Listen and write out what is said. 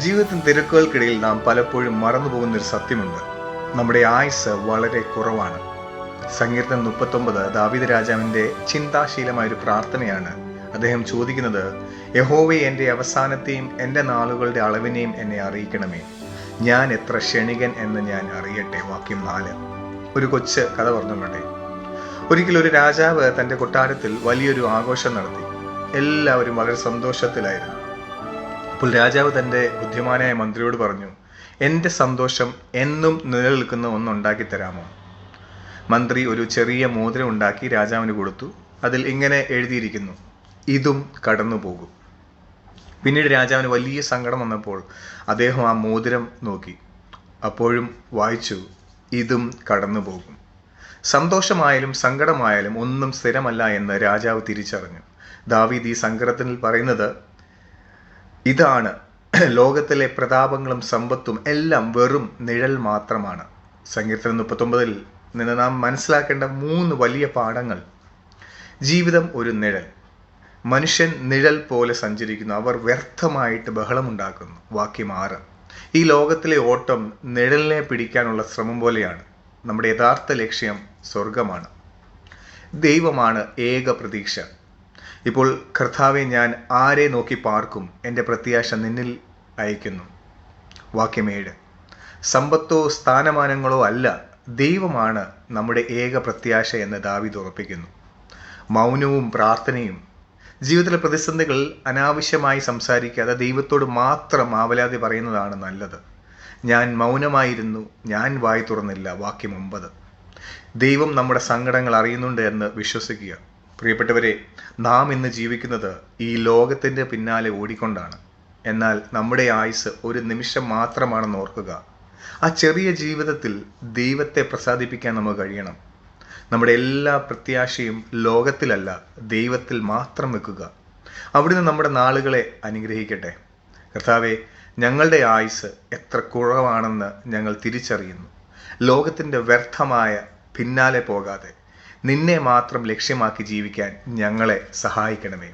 ജീവിതത്തിൻ്റെ തിരക്കുകൾക്കിടയിൽ നാം പലപ്പോഴും മറന്നുപോകുന്നൊരു സത്യമുണ്ട്. നമ്മുടെ ആയുസ് വളരെ കുറവാണ്. സങ്കീർത്തനം 39 ദാവീദ് രാജാവിൻ്റെ ചിന്താശീലമായൊരു പ്രാർത്ഥനയാണ്. അദ്ദേഹം ചോദിക്കുന്നത്, യഹോവേ, എൻ്റെ അവസാനത്തെയും എൻ്റെ നാളുകളുടെ അളവിനെയും എന്നെ അറിയിക്കണമേ. ഞാൻ എത്ര ക്ഷണികൻ എന്ന് ഞാൻ അറിയട്ടെ. വാക്യം 4. ഒരു കൊച്ച് കഥ പറഞ്ഞുകൊണ്ടേ. ഒരിക്കലും ഒരു രാജാവ് തൻ്റെ കൊട്ടാരത്തിൽ വലിയൊരു ആഘോഷം നടത്തി. എല്ലാവരും വളരെ സന്തോഷത്തിലായിരുന്നു. അപ്പോൾ രാജാവ് തൻ്റെ ബുദ്ധിമാനായ മന്ത്രിയോട് പറഞ്ഞു, എൻ്റെ സന്തോഷം എന്നും നിലനിൽക്കുന്ന ഒന്നുണ്ടാക്കി തരാമോ? മന്ത്രി ഒരു ചെറിയ മോതിരം ഉണ്ടാക്കി രാജാവിന് കൊടുത്തു. അതിൽ ഇങ്ങനെ എഴുതിയിരിക്കുന്നു, ഇതും കടന്നു പോകും. പിന്നീട് രാജാവിന് വലിയ സങ്കടം വന്നപ്പോൾ അദ്ദേഹം ആ മോതിരം നോക്കി. അപ്പോഴും വായിച്ചു, ഇതും കടന്നു പോകും. സന്തോഷമായാലും സങ്കടമായാലും ഒന്നും സ്ഥിരമല്ല എന്ന് രാജാവ് തിരിച്ചറിഞ്ഞു. ദാവീദ് ഈ സങ്കടത്തിൽ പറയുന്നത് ഇതാണ്, ലോകത്തിലെ പ്രതാപങ്ങളും സമ്പത്തും എല്ലാം വെറും നിഴൽ മാത്രമാണ്. സങ്കീർത്തനം 39 നിന്ന് നാം മനസ്സിലാക്കേണ്ട 3 വലിയ പാഠങ്ങൾ. ജീവിതം ഒരു നിഴൽ. മനുഷ്യൻ നിഴൽ പോലെ സഞ്ചരിക്കുന്നു, അവർ വ്യർത്ഥമായിട്ട് ബഹളമുണ്ടാക്കുന്നു. വാക്യം 6. ഈ ലോകത്തിലെ ഓട്ടം നിഴലിനെ പിടിക്കാനുള്ള ശ്രമം പോലെയാണ്. നമ്മുടെ യഥാർത്ഥ ലക്ഷ്യം സ്വർഗമാണ്. ദൈവമാണ് ഏക പ്രതീക്ഷ. ഇപ്പോൾ കർത്താവെ, ഞാൻ ആരെ നോക്കി പാർക്കും? എൻ്റെ പ്രത്യാശ നിന്നിൽ അയക്കുന്നു. വാക്യം 7. സമ്പത്തോ സ്ഥാനമാനങ്ങളോ അല്ല, ദൈവമാണ് നമ്മുടെ ഏക പ്രത്യാശ എന്ന് ദാവീദ് ഉറപ്പിക്കുന്നു. മൗനവും പ്രാർത്ഥനയും. ജീവിതത്തിലെ പ്രതിസന്ധികൾ അനാവശ്യമായി സംസാരിക്കാതെ ദൈവത്തോട് മാത്രം ആവലാതി പറയുന്നതാണ് നല്ലത്. ഞാൻ മൗനമായിരുന്നു, ഞാൻ വായി തുറന്നില്ല. വാക്യം 9. ദൈവം നമ്മുടെ സങ്കടങ്ങൾ അറിയുന്നുണ്ട് എന്ന് വിശ്വസിക്കുക. പ്രിയപ്പെട്ടവരെ, നാം ഇന്ന് ജീവിക്കുന്നത് ഈ ലോകത്തിൻ്റെ പിന്നാലെ ഓടിക്കൊണ്ടാണ്. എന്നാൽ നമ്മുടെ ആയുസ് ഒരു നിമിഷം മാത്രമാണെന്ന് ഓർക്കുക. ആ ചെറിയ ജീവിതത്തിൽ ദൈവത്തെ പ്രസാദിപ്പിക്കാൻ നമുക്ക് കഴിയണം. നമ്മുടെ എല്ലാ പ്രത്യാശയും ലോകത്തിലല്ല, ദൈവത്തിൽ മാത്രം വെക്കുക. അവിടുന്ന് നമ്മുടെ നാളുകളെ അനുഗ്രഹിക്കട്ടെ. കർത്താവെ, ഞങ്ങളുടെ ആയുസ് എത്ര കുറവാണെന്ന് ഞങ്ങൾ തിരിച്ചറിയുന്നു. ലോകത്തിൻ്റെ വ്യർത്ഥമായ പിന്നാലെ പോകാതെ നിന്നെ മാത്രം ലക്ഷ്യമാക്കി ജീവിക്കാൻ ഞങ്ങളെ സഹായിക്കണമേ.